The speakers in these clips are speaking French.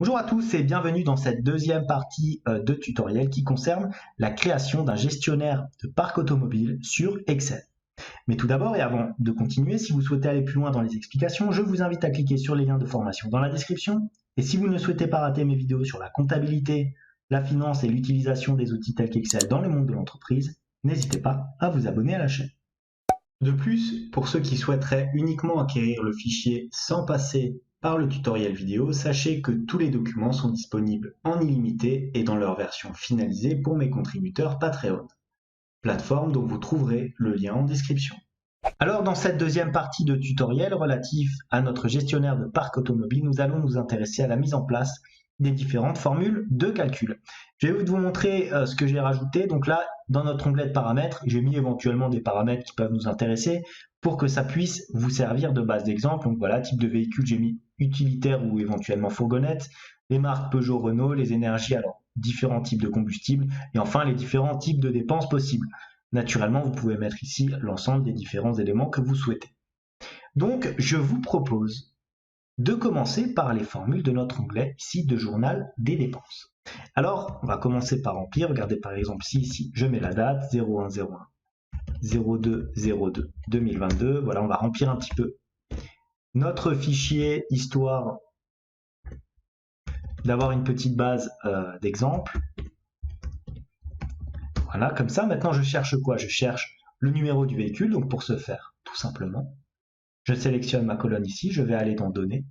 Bonjour à tous et bienvenue dans cette deuxième partie de tutoriel qui concerne la création d'un gestionnaire de parc automobile sur Excel. Mais tout d'abord et avant de continuer, si vous souhaitez aller plus loin dans les explications, je vous invite à cliquer sur les liens de formation dans la description. Et si vous ne souhaitez pas rater mes vidéos sur la comptabilité, la finance et l'utilisation des outils tels qu'Excel dans le monde de l'entreprise, n'hésitez pas à vous abonner à la chaîne. De plus, pour ceux qui souhaiteraient uniquement acquérir le fichier sans passer par le tutoriel vidéo, sachez que tous les documents sont disponibles en illimité et dans leur version finalisée pour mes contributeurs Patreon, plateforme dont vous trouverez le lien en description. Alors dans cette deuxième partie de tutoriel relatif à notre gestionnaire de parc automobile, nous allons nous intéresser à la mise en place des différentes formules de calcul. Je vais vous montrer ce que j'ai rajouté. Donc là, dans notre onglet de paramètres, j'ai mis éventuellement des paramètres qui peuvent nous intéresser pour que ça puisse vous servir de base d'exemple. Donc voilà, type de véhicule, j'ai mis utilitaire ou éventuellement fourgonnette, les marques Peugeot, Renault, les énergies, alors différents types de combustibles, et enfin les différents types de dépenses possibles. Naturellement, vous pouvez mettre ici l'ensemble des différents éléments que vous souhaitez. Donc, je vous propose de commencer par les formules de notre onglet ici de journal des dépenses. Alors, on va commencer par remplir. Regardez par exemple ici, je mets la date 0101 02 02 2022. Voilà, on va remplir un petit peu notre fichier histoire d'avoir une petite base d'exemple. Voilà, comme ça, maintenant je cherche quoi? Je cherche le numéro du véhicule. Donc pour ce faire, tout simplement, je sélectionne ma colonne ici, je vais aller dans Données.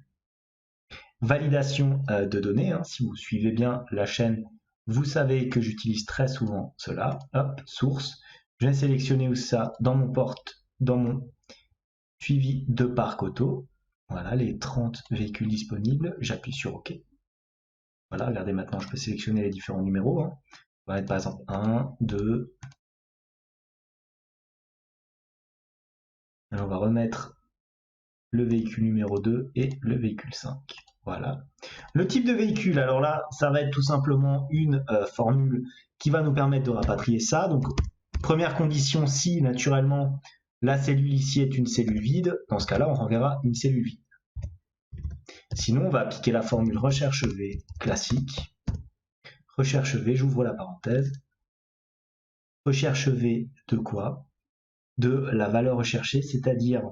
Validation de données, si vous suivez bien la chaîne, vous savez que j'utilise très souvent cela. Hop, source. Je vais sélectionner ça dans mon suivi de parc auto. Voilà, les 30 véhicules disponibles. J'appuie sur OK. Voilà, regardez maintenant, je peux sélectionner les différents numéros. On va mettre par exemple 1, 2. Alors on va remettre le véhicule numéro 2 et le véhicule 5. Voilà. Le type de véhicule, alors là, ça va être tout simplement une formule qui va nous permettre de rapatrier ça. Donc, première condition, si naturellement la cellule ici est une cellule vide, dans ce cas-là, on renverra une cellule vide. Sinon, on va appliquer la formule recherche V classique. Recherche V, j'ouvre la parenthèse. Recherche V de quoi? De la valeur recherchée, c'est-à-dire...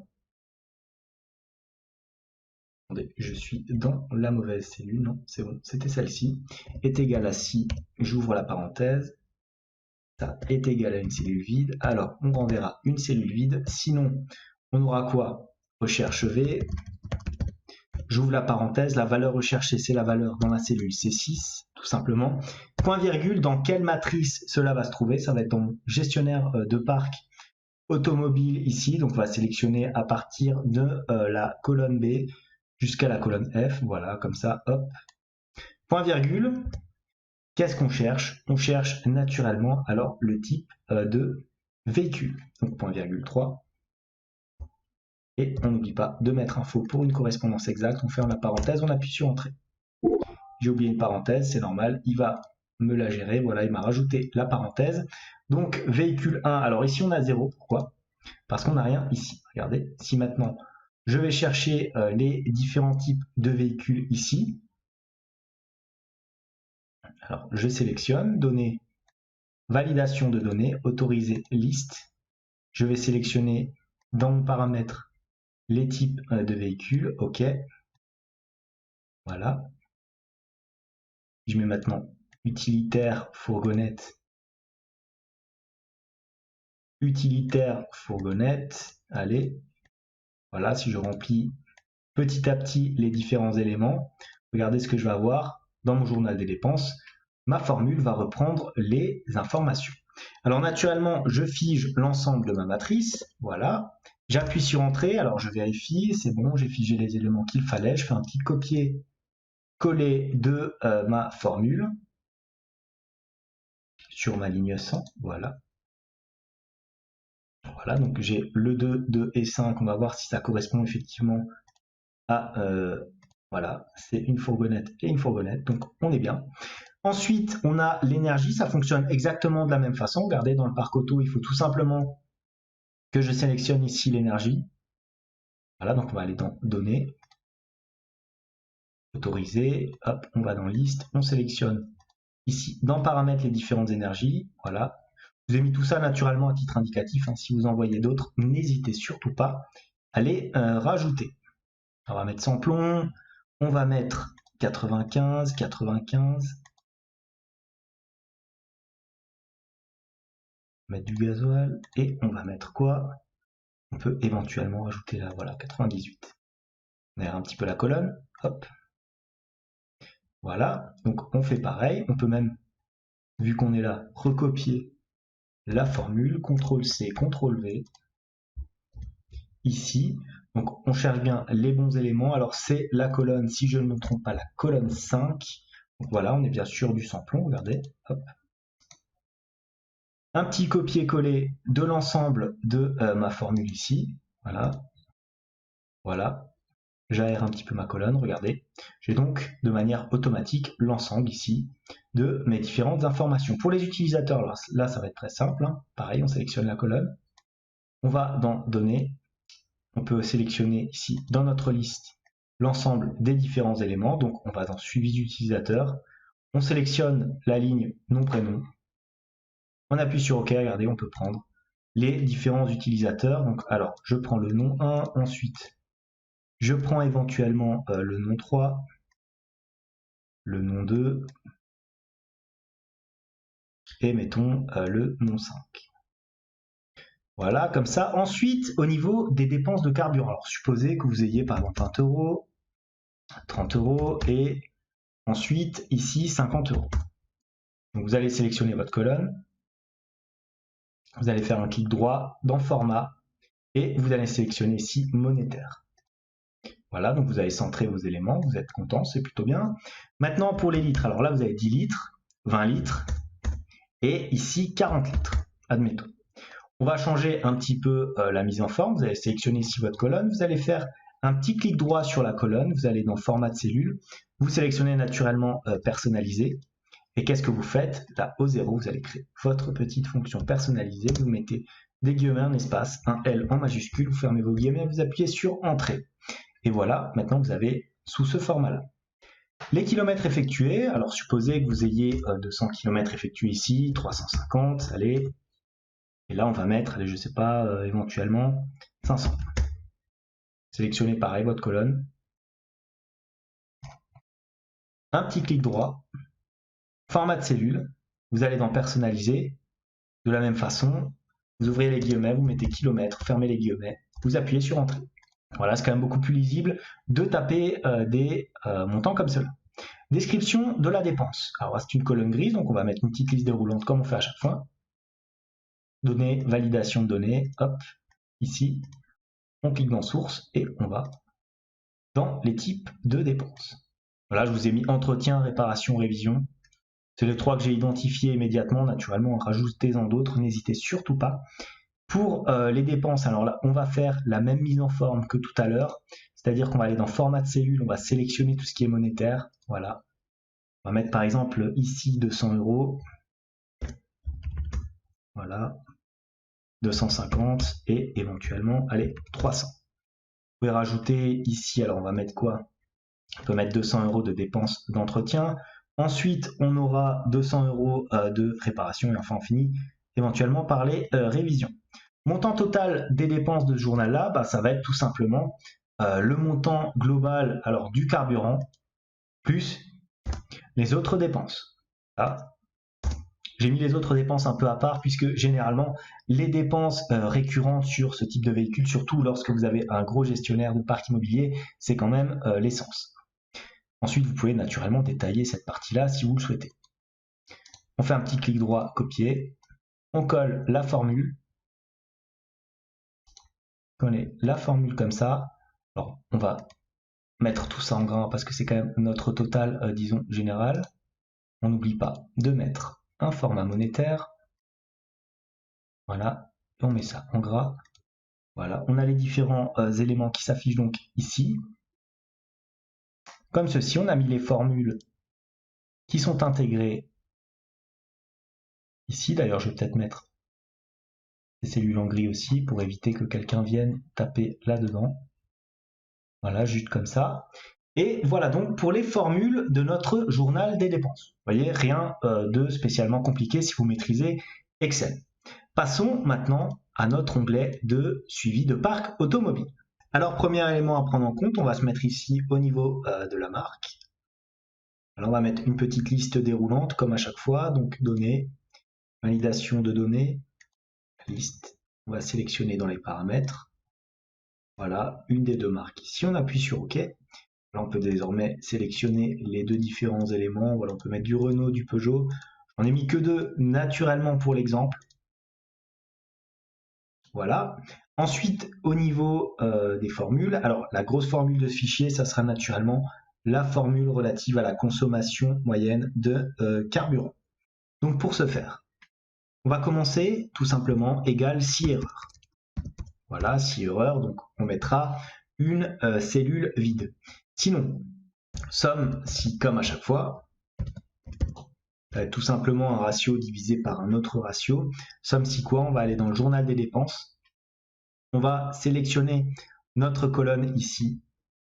Attendez, je suis dans la mauvaise cellule, non, c'est bon, c'était celle-ci, est égal à si, j'ouvre la parenthèse, ça est égal à une cellule vide, alors on renverra une cellule vide, sinon on aura quoi? Recherche V, j'ouvre la parenthèse, la valeur recherchée c'est la valeur dans la cellule C6, tout simplement, point virgule, dans quelle matrice cela va se trouver? Ça va être dans mon gestionnaire de parc automobile ici, donc on va sélectionner à partir de la colonne B, jusqu'à la colonne F, voilà, comme ça, hop. Point virgule, qu'est-ce qu'on cherche? On cherche naturellement alors le type de véhicule. Donc point virgule 3. Et on n'oublie pas de mettre un faux pour une correspondance exacte. On ferme la parenthèse, on appuie sur Entrée. J'ai oublié une parenthèse, c'est normal, il va me la gérer. Voilà, il m'a rajouté la parenthèse. Donc véhicule 1, alors ici on a 0, pourquoi? Parce qu'on n'a rien ici. Regardez, si maintenant je vais chercher les différents types de véhicules ici. Alors, je sélectionne, données, validation de données, autoriser liste. Je vais sélectionner dans mon paramètre les types de véhicules. OK. Voilà. Je mets maintenant utilitaire, fourgonnette. Utilitaire, fourgonnette. Allez. Voilà, si je remplis petit à petit les différents éléments, regardez ce que je vais avoir dans mon journal des dépenses. Ma formule va reprendre les informations. Alors naturellement, je fige l'ensemble de ma matrice, voilà. J'appuie sur Entrée, alors je vérifie, c'est bon, j'ai figé les éléments qu'il fallait. Je fais un petit copier-coller de ma formule sur ma ligne 100, voilà. Voilà, donc j'ai le 2, 2 et 5, on va voir si ça correspond effectivement à... voilà, c'est une fourgonnette et une fourgonnette, donc on est bien. Ensuite, on a l'énergie, ça fonctionne exactement de la même façon. Regardez, dans le parc auto, il faut tout simplement que je sélectionne ici l'énergie. Voilà, donc on va aller dans Données. autorisé, hop, on va dans liste, on sélectionne ici dans paramètres les différentes énergies, voilà. Je vous ai mis tout ça naturellement à titre indicatif, hein. Si vous en voyez d'autres, n'hésitez surtout pas à les rajouter. On va mettre sans plomb, on va mettre 95, 95, mettre du gasoil, et on va mettre quoi? On peut éventuellement rajouter là, voilà, 98. On aère un petit peu la colonne, hop. Voilà, donc on fait pareil, on peut même, vu qu'on est là, recopier la formule, CTRL-C, CTRL-V, ici. Donc on cherche bien les bons éléments, alors c'est la colonne, si je ne me trompe pas, la colonne 5. Donc voilà, on est bien sûr du sans-plomb, regardez, hop. Un petit copier-coller de l'ensemble de ma formule ici, voilà. Voilà. J'aère un petit peu ma colonne, regardez. J'ai donc de manière automatique l'ensemble ici de mes différentes informations. Pour les utilisateurs, là ça va être très simple, hein. Pareil, on sélectionne la colonne. On va dans Données, on peut sélectionner ici dans notre liste l'ensemble des différents éléments. Donc on va dans Suivi d'utilisateur, on sélectionne la ligne nom-prénom, on appuie sur OK, regardez, on peut prendre les différents utilisateurs. Donc alors, je prends le nom 1, ensuite je prends éventuellement le nom 3, le nom 2, et mettons le nom 5. Voilà, comme ça. Ensuite, au niveau des dépenses de carburant, alors supposez que vous ayez par exemple 20 €, 30 € et ensuite ici 50 €. Donc vous allez sélectionner votre colonne, vous allez faire un clic droit dans Format et vous allez sélectionner ici Monétaire. Voilà, donc vous avez centré vos éléments, vous êtes content, c'est plutôt bien. Maintenant pour les litres, alors là vous avez 10 litres, 20 litres et ici 40 litres, admettons. On va changer un petit peu la mise en forme, vous allez sélectionner ici votre colonne, vous allez faire un petit clic droit sur la colonne, vous allez dans Format de cellule, vous sélectionnez naturellement Personnaliser, et qu'est-ce que vous faites? Là, au 0, vous allez créer votre petite fonction personnalisée, vous mettez des guillemets, un espace, un L en majuscule, vous fermez vos guillemets, vous appuyez sur Entrée. Et voilà, maintenant vous avez sous ce format-là. Les kilomètres effectués, alors supposez que vous ayez 200 km effectués ici, 350, allez, et là on va mettre, allez, je sais pas, éventuellement 500. Sélectionnez pareil votre colonne, un petit clic droit, format de cellule, vous allez dans Personnaliser, de la même façon, vous ouvrez les guillemets, vous mettez kilomètres, fermez les guillemets, vous appuyez sur Entrée. Voilà, c'est quand même beaucoup plus lisible de taper des montants comme cela. Description de la dépense. Alors là, c'est une colonne grise, donc on va mettre une petite liste déroulante comme on fait à chaque fois. Données, validation de données, hop, ici, on clique dans Source et on va dans les types de dépenses. Voilà, je vous ai mis entretien, réparation, révision. C'est les trois que j'ai identifiés immédiatement. Naturellement, rajoutez-en d'autres, n'hésitez surtout pas. Pour les dépenses, alors là, on va faire la même mise en forme que tout à l'heure, c'est-à-dire qu'on va aller dans Format de cellule, on va sélectionner tout ce qui est monétaire. Voilà. On va mettre par exemple ici 200 €. Voilà. 250 et éventuellement, allez, 300. Vous pouvez rajouter ici, alors on va mettre quoi? On peut mettre 200 € de dépenses d'entretien. Ensuite, on aura 200 € de réparation et enfin on finit éventuellement par les révisions. Montant total des dépenses de ce journal-là, bah, ça va être tout simplement le montant global alors, du carburant plus les autres dépenses. Là, j'ai mis les autres dépenses un peu à part puisque généralement les dépenses récurrentes sur ce type de véhicule, surtout lorsque vous avez un gros gestionnaire de parc immobilier, c'est quand même l'essence. Ensuite, vous pouvez naturellement détailler cette partie-là si vous le souhaitez. On fait un petit clic droit, copier, on colle la formule, coller la formule comme ça. Alors, on va mettre tout ça en gras parce que c'est quand même notre total, disons, général. On n'oublie pas de mettre un format monétaire. Voilà, et on met ça en gras. Voilà, on a les différents éléments qui s'affichent donc ici. Comme ceci, on a mis les formules qui sont intégrées ici. D'ailleurs, je vais peut-être mettre des cellules en gris aussi pour éviter que quelqu'un vienne taper là-dedans. Voilà, juste comme ça. Et voilà donc pour les formules de notre journal des dépenses. Vous voyez, rien de spécialement compliqué si vous maîtrisez Excel. Passons maintenant à notre onglet de suivi de parc automobile. Alors, premier élément à prendre en compte, on va se mettre ici au niveau de la marque. Alors, on va mettre une petite liste déroulante comme à chaque fois. Donc, données, validation de données, liste. On va sélectionner dans les paramètres. Voilà, une des deux marques. Si on appuie sur OK, là, on peut désormais sélectionner les deux différents éléments. Voilà, on peut mettre du Renault, du Peugeot. J'en ai mis que deux naturellement pour l'exemple. Voilà. Ensuite, au niveau des formules, alors la grosse formule de ce fichier, ça sera naturellement la formule relative à la consommation moyenne de carburant. Donc pour ce faire, on va commencer tout simplement égal 6 erreurs. Voilà, 6 erreurs, donc on mettra une cellule vide. Sinon, somme si comme à chaque fois, tout simplement un ratio divisé par un autre ratio, somme si quoi, on va aller dans le journal des dépenses. On va sélectionner notre colonne ici.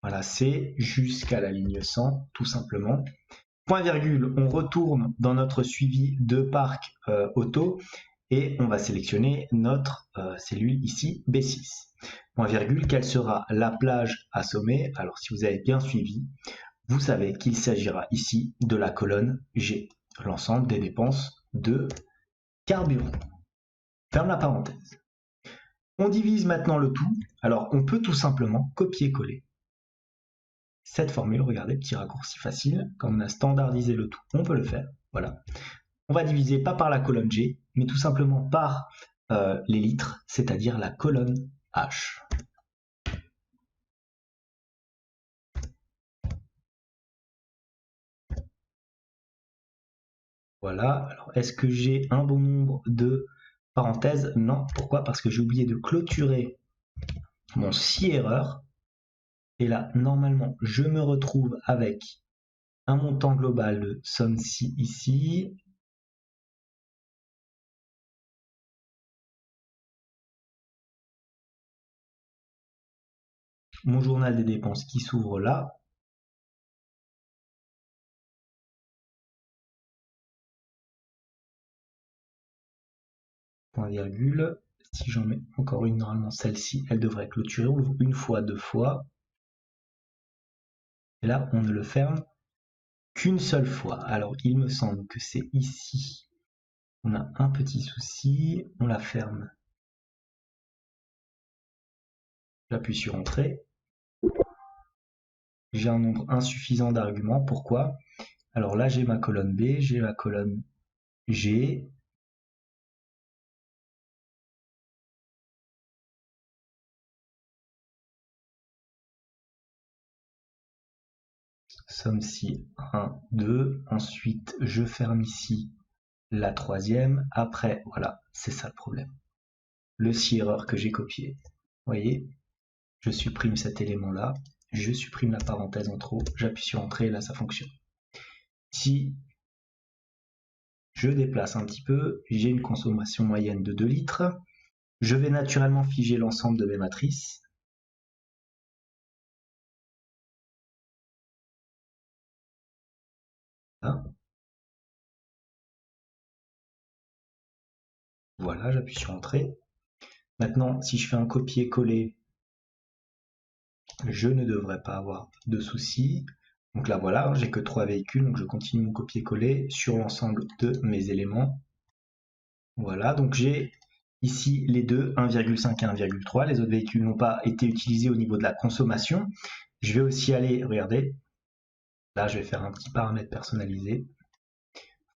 Voilà, c'est jusqu'à la ligne 100, tout simplement. Point virgule, on retourne dans notre suivi de parc auto et on va sélectionner notre cellule ici, B6. Point virgule, quelle sera la plage assommée? Alors, si vous avez bien suivi, vous savez qu'il s'agira ici de la colonne G, l'ensemble des dépenses de carburant. Ferme la parenthèse. On divise maintenant le tout. Alors, on peut tout simplement copier-coller cette formule. Regardez, petit raccourci facile. Comme on a standardisé le tout, on peut le faire. Voilà. On va diviser pas par la colonne G, mais tout simplement par les litres, c'est-à-dire la colonne H. Voilà. Alors, est-ce que j'ai un bon nombre de parenthèses? Non. Pourquoi? Parce que j'ai oublié de clôturer mon 6 erreurs. Et là, normalement, je me retrouve avec un montant global de somme si ici. Mon journal des dépenses qui s'ouvre là. Point virgule. Si j'en mets encore une, normalement celle-ci, elle devrait clôturer. On l'ouvre une fois, deux fois. Et là, on ne le ferme qu'une seule fois. Alors, il me semble que c'est ici. On a un petit souci. On la ferme. J'appuie sur Entrée. J'ai un nombre insuffisant d'arguments. Pourquoi? Alors là, j'ai ma colonne B, j'ai la colonne G. Somme si 1, 2. Ensuite, je ferme ici la troisième. Après, voilà, c'est ça le problème. Le 6 erreur que j'ai copié. Vous voyez, je supprime cet élément-là. Je supprime la parenthèse en trop. J'appuie sur Entrée et là, ça fonctionne. Si je déplace un petit peu, j'ai une consommation moyenne de 2 litres. Je vais naturellement figer l'ensemble de mes matrices. Voilà, j'appuie sur Entrée. Maintenant, si je fais un copier-coller, je ne devrais pas avoir de soucis. Donc là, voilà, j'ai que 3 véhicules, donc je continue mon copier-coller sur l'ensemble de mes éléments. Voilà, donc j'ai ici les deux, 1,5 et 1,3. Les autres véhicules n'ont pas été utilisés au niveau de la consommation. Je vais aussi aller, regardez, là je vais faire un petit paramètre personnalisé,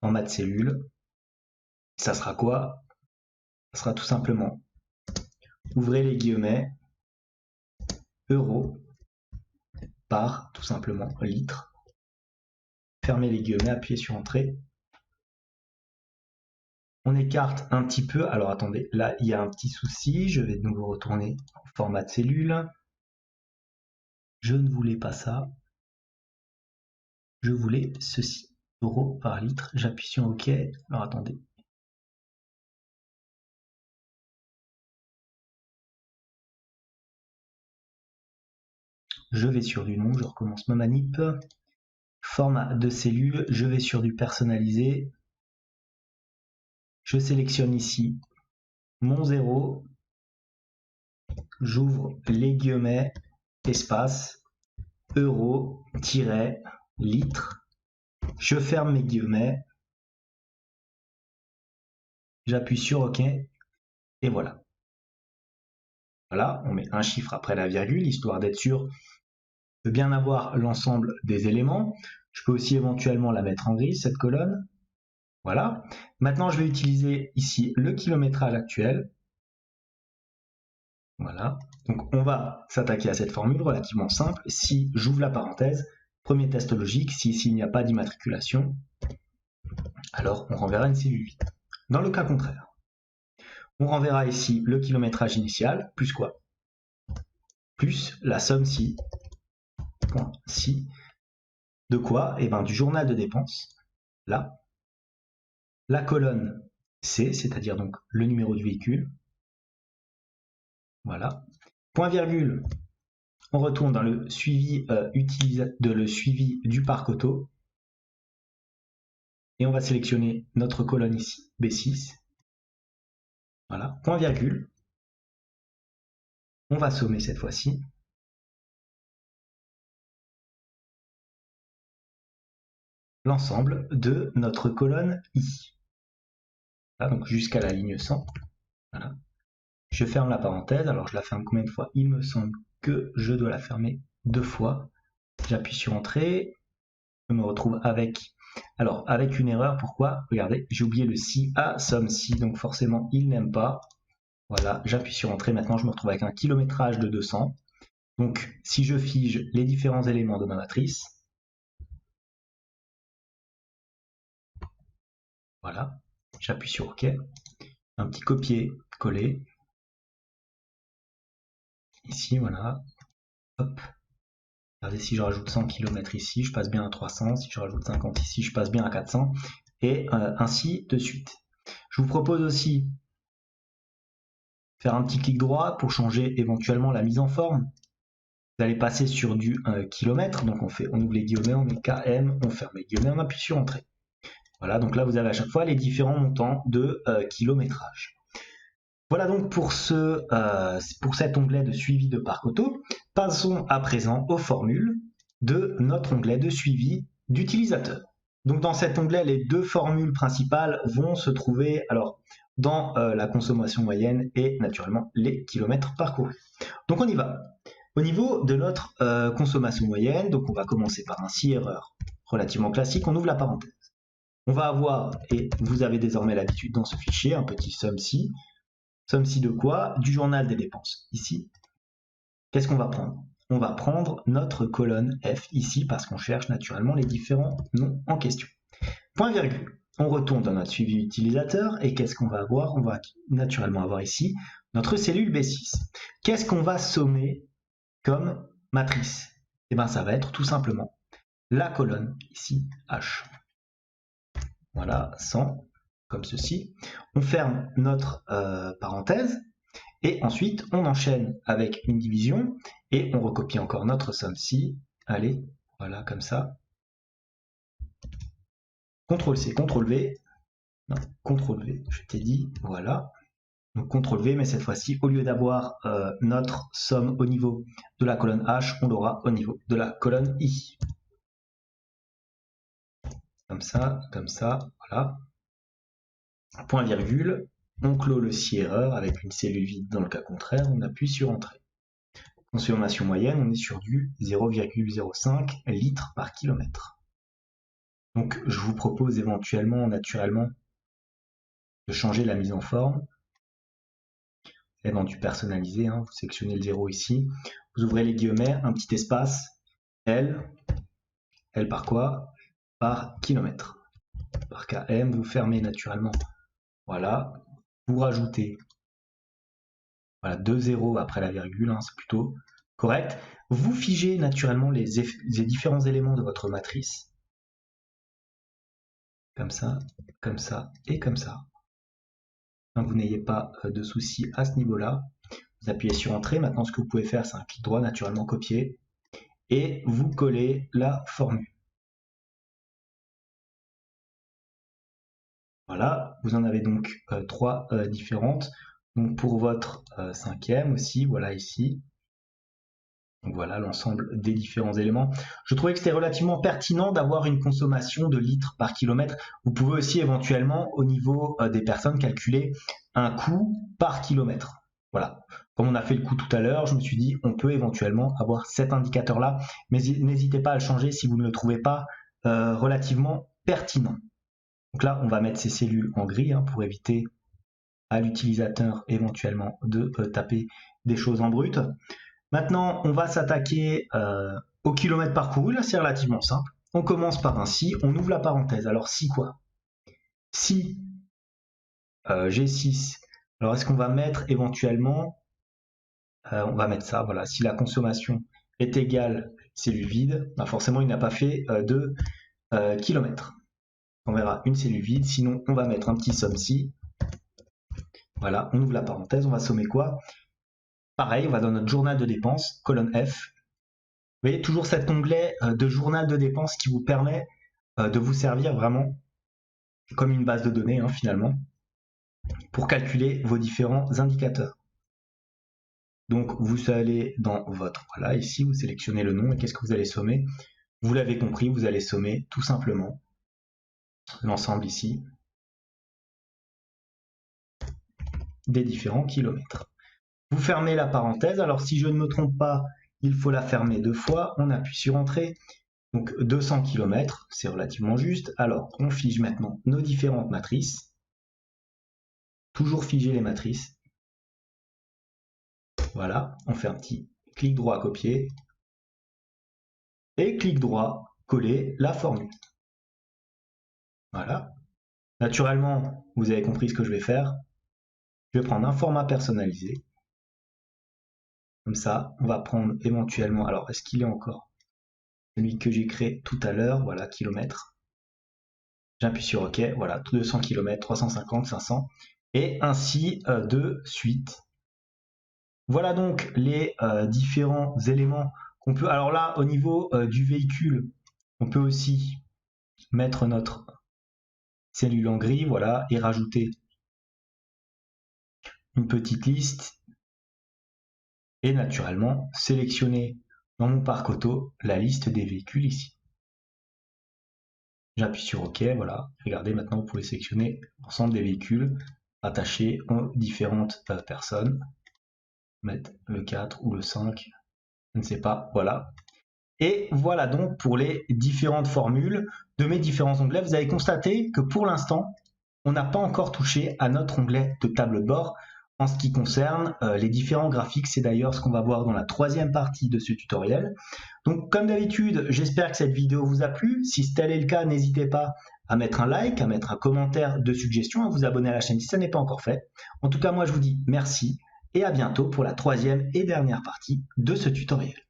format de cellule. Ça sera quoi? Ça sera tout simplement, ouvrez les guillemets, euros par tout simplement litre. Fermez les guillemets, appuyez sur Entrée. On écarte un petit peu. Alors attendez, là il y a un petit souci. Je vais de nouveau retourner en format de cellule. Je ne voulais pas ça. Je voulais ceci. Euros par litre. J'appuie sur OK. Alors attendez. je vais sur du nom, je recommence ma manip. Format de cellule, je vais sur du personnalisé. Je sélectionne ici mon 0. J'ouvre les guillemets, espace, euro, tiret, litre. Je ferme mes guillemets. J'appuie sur OK. Et voilà. Voilà, on met un chiffre après la virgule, histoire d'être sûr de bien avoir l'ensemble des éléments. Je peux aussi éventuellement la mettre en gris, cette colonne. Voilà. Maintenant, je vais utiliser ici le kilométrage actuel. Voilà. Donc, on va s'attaquer à cette formule relativement simple. Si j'ouvre la parenthèse, premier test logique, si ici il n'y a pas d'immatriculation, alors on renverra une cellule vide. Dans le cas contraire, on renverra ici le kilométrage initial, plus quoi? Plus la somme si, point si, de quoi? Et bien du journal de dépenses, là, la colonne C, c'est-à-dire donc le numéro du véhicule, voilà, point virgule, on retourne dans le suivi, le suivi du parc auto, et on va sélectionner notre colonne ici, B6, voilà, point virgule, on va sommer cette fois-ci, l'ensemble de notre colonne I. Voilà, donc jusqu'à la ligne 100. Voilà. Je ferme la parenthèse. Alors je la ferme combien de fois? Il me semble que je dois la fermer 2 fois. J'appuie sur Entrée. Je me retrouve avec, alors avec une erreur. Pourquoi? Regardez, j'ai oublié le si à somme si, donc forcément il n'aime pas. Voilà, j'appuie sur Entrée. Maintenant je me retrouve avec un kilométrage de 200. Donc si je fige les différents éléments de ma matrice, voilà, j'appuie sur OK. Un petit copier-coller. Ici, voilà. Hop. Regardez, si je rajoute 100 km ici, je passe bien à 300. Si je rajoute 50 ici, je passe bien à 400. Et ainsi de suite. Je vous propose aussi de faire un petit clic droit pour changer éventuellement la mise en forme. Vous allez passer sur du kilomètre. Donc on ouvre les guillemets, on met KM, on ferme les guillemets, on appuie sur Entrée. Voilà, donc là vous avez à chaque fois les différents montants de kilométrage. Voilà donc pour cet onglet de suivi de parc auto. Passons à présent aux formules de notre onglet de suivi d'utilisateur. Donc dans cet onglet, les deux formules principales vont se trouver alors dans la consommation moyenne et naturellement les kilomètres parcourus. Donc on y va. Au niveau de notre consommation moyenne, donc on va commencer par un si erreur relativement classique, on ouvre la parenthèse. On va avoir, et vous avez désormais l'habitude dans ce fichier, un petit somme si. Somme si de quoi? Du journal des dépenses. Ici, qu'est-ce qu'on va prendre? On va prendre notre colonne F ici parce qu'on cherche naturellement les différents noms en question. Point virgule. On retourne dans notre suivi utilisateur et qu'est-ce qu'on va avoir? On va naturellement avoir ici notre cellule B6. Qu'est-ce qu'on va sommer comme matrice? Eh bien, ça va être tout simplement la colonne ici H. Voilà, 100. Comme ceci. On ferme notre parenthèse et ensuite on enchaîne avec une division et on recopie encore notre somme si. Allez, voilà comme ça. CTRL-C, CTRL-V. Non, CTRL-V, je t'ai dit, voilà. Donc CTRL-V, mais cette fois-ci, au lieu d'avoir notre somme au niveau de la colonne H, on l'aura au niveau de la colonne I. Comme ça, voilà. Point virgule, on clôt le si erreur avec une cellule vide dans le cas contraire, on appuie sur Entrée. Consommation moyenne, on est sur du 0,05 litres par kilomètre. Donc je vous propose éventuellement, naturellement, de changer la mise en forme. Et dans du personnalisé, hein, vous sélectionnez le 0 ici, vous ouvrez les guillemets, un petit espace, L par quoi? Par kilomètre. Par km, vous fermez naturellement. Voilà, vous rajoutez voilà, 2 zéros après la virgule, hein, c'est plutôt correct. Vous figez naturellement les différents éléments de votre matrice. Comme ça et comme ça. Donc, vous n'ayez pas de soucis à ce niveau-là. Vous appuyez sur Entrée. Maintenant, ce que vous pouvez faire, c'est un clic droit, naturellement copier. et vous collez la formule. Voilà, vous en avez donc 3 différentes. Donc pour votre cinquième aussi, voilà ici. Donc voilà l'ensemble des différents éléments. Je trouvais que c'était relativement pertinent d'avoir une consommation de litres par kilomètre. Vous pouvez aussi éventuellement, au niveau des personnes, calculer un coût par kilomètre. Voilà. Comme on a fait le coût tout à l'heure, je me suis dit on peut éventuellement avoir cet indicateur-là, mais n'hésitez pas à le changer si vous ne le trouvez pas relativement pertinent. Donc là, on va mettre ces cellules en gris pour éviter à l'utilisateur éventuellement de taper des choses en brut. Maintenant, on va s'attaquer au kilomètre parcouru. Là, c'est relativement simple. On commence par un si, on ouvre la parenthèse. Alors, si quoi? Si G6, alors est-ce qu'on va mettre éventuellement, on va mettre ça, voilà, si la consommation est égale cellule vide, bah forcément, il n'a pas fait de kilomètres. On verra une cellule vide, sinon on va mettre un petit somme si. Voilà, on ouvre la parenthèse, on va sommer quoi? Pareil, on va dans notre journal de dépenses, colonne F. Vous voyez, toujours cet onglet de journal de dépenses qui vous permet de vous servir vraiment comme une base de données finalement pour calculer vos différents indicateurs. Donc vous allez dans votre, voilà, ici vous sélectionnez le nom et qu'est-ce que vous allez sommer? Vous l'avez compris, vous allez sommer tout simplement l'ensemble ici des différents kilomètres. Vous fermez la parenthèse, alors si je ne me trompe pas, il faut la fermer 2 fois, on appuie sur Entrée. Donc 200 km, c'est relativement juste. Alors, on fige maintenant nos différentes matrices. Toujours figer les matrices. Voilà, on fait un petit clic droit copier. Et clic droit coller la formule. Voilà. Naturellement, vous avez compris ce que je vais faire. Je vais prendre un format personnalisé. Comme ça, on va prendre éventuellement... Alors, est-ce qu'il est encore celui que j'ai créé tout à l'heure? Voilà, kilomètres. J'appuie sur OK, voilà, 200 km, 350, 500, et ainsi de suite. Voilà donc les différents éléments qu'on peut... Alors là, au niveau du véhicule, on peut aussi mettre notre cellule en gris, voilà, et rajouter une petite liste, et naturellement sélectionner dans mon parc auto la liste des véhicules ici. J'appuie sur OK, voilà. Regardez, maintenant vous pouvez sélectionner l'ensemble des véhicules attachés aux différentes personnes. Mettre le 4 ou le 5, je ne sais pas, voilà. Et voilà donc pour les différentes formules de mes différents onglets. Vous avez constaté que pour l'instant, on n'a pas encore touché à notre onglet de tableau de bord en ce qui concerne les différents graphiques. C'est d'ailleurs ce qu'on va voir dans la troisième partie de ce tutoriel. Donc comme d'habitude, j'espère que cette vidéo vous a plu. Si tel est le cas, n'hésitez pas à mettre un like, à mettre un commentaire de suggestion, à vous abonner à la chaîne si ça n'est pas encore fait. En tout cas, moi je vous dis merci et à bientôt pour la troisième et dernière partie de ce tutoriel.